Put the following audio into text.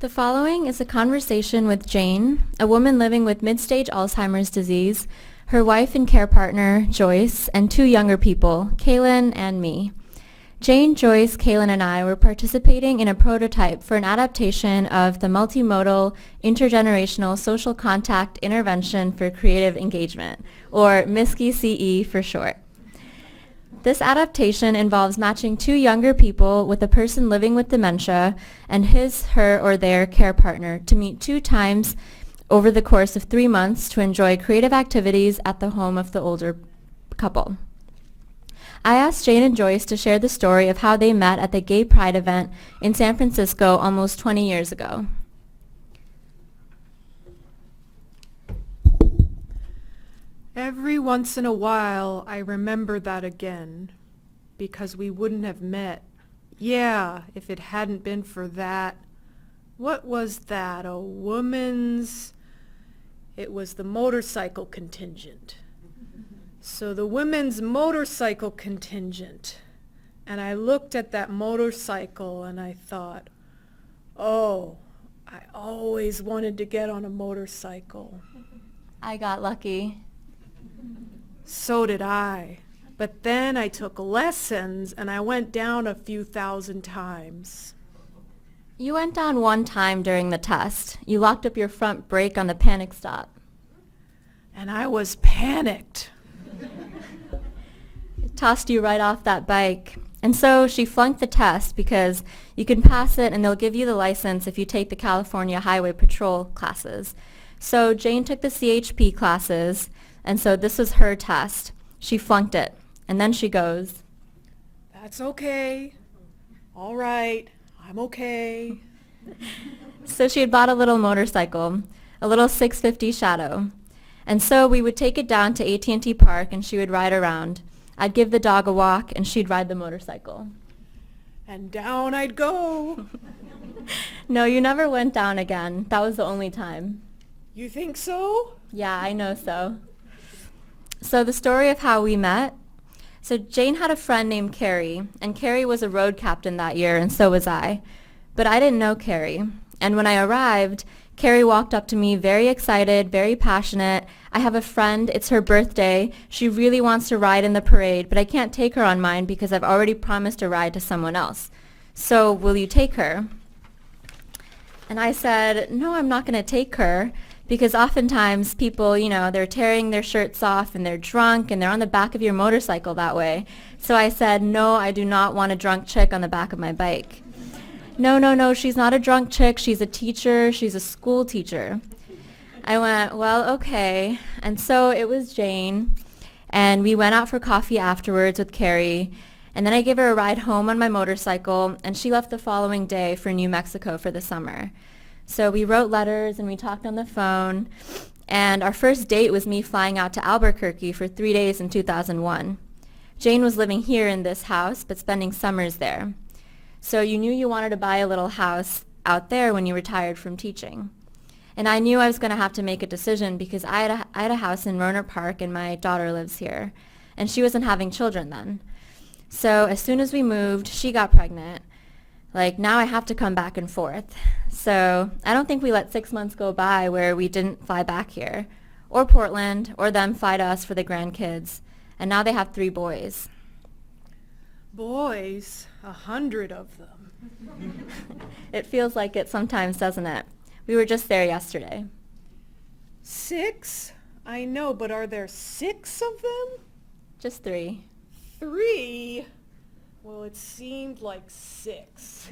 The following is a conversation with Jane, a woman living with mid-stage Alzheimer's disease, her wife and care partner, Joyce, and two younger people, Cailin and me. Jane, Joyce, Cailin, and I were participating in a prototype for an adaptation of the multimodal intergenerational social contact intervention for creative engagement, or MISCI-CE for short. This adaptation involves matching two younger people with a person living with dementia and his, her, or their care partner to meet 2 times over the course of 3 months to enjoy creative activities at the home of the older couple. I asked Jane and Joyce to share the story of how they met at the Gay Pride event in San Francisco almost 20 years ago. Every once in a while, I remember that again, because we wouldn't have met. Yeah, if it hadn't been for that. What was that, a woman's? It was the motorcycle contingent. So the women's motorcycle contingent. And I looked at that motorcycle and I thought, oh, I always wanted to get on a motorcycle. I got lucky. So did I. But then I took lessons and I went down a few thousand times. You went down one time during the test. You locked up your front brake on the panic stop. And I was panicked. It tossed you right off that bike. And so she flunked the test because you can pass it and they'll give you the license if you take the California Highway Patrol classes. So Jane took the CHP classes, and so this was her test. She flunked it. And then she goes, That's okay. All right. I'm okay. So she had bought a little motorcycle, a little 650 Shadow. And so we would take it down to AT&T Park and she would ride around. I'd give the dog a walk and she'd ride the motorcycle. And down I'd go. No, you never went down again. That was the only time. You think so? Yeah, I know so. So the story of how we met. So Jane had a friend named Carrie, and Carrie was a road captain that year, and so was I. But I didn't know Carrie. And when I arrived, Carrie walked up to me very excited, very passionate. I have a friend, it's her birthday. She really wants to ride in the parade, but I can't take her on mine because I've already promised a ride to someone else. So will you take her? And I said, no, I'm not going to take her. Because oftentimes people, they're tearing their shirts off and they're drunk and they're on the back of your motorcycle that way. So I said, no, I do not want a drunk chick on the back of my bike. No, she's not a drunk chick. She's a teacher. She's a school teacher. I went, well, okay. And so it was Jane. And we went out for coffee afterwards with Carrie. And then I gave her a ride home on my motorcycle. And she left the following day for New Mexico for the summer. So we wrote letters and we talked on the phone, and our first date was me flying out to Albuquerque for 3 days in 2001. Jane was living here in this house, but spending summers there. So you knew you wanted to buy a little house out there when you retired from teaching. And I knew I was going to have to make a decision because I had a house in Rohnert Park and my daughter lives here, and she wasn't having children then. So as soon as we moved, she got pregnant. Now I have to come back and forth. So I don't think we let 6 months go by where we didn't fly back here, or Portland, or them fly to us for the grandkids. And now they have 3 boys. Boys? 100 of them. It feels like it sometimes, doesn't it? We were just there yesterday. 6? I know, but are there 6 of them? Just 3. 3? Well, it seemed like 6.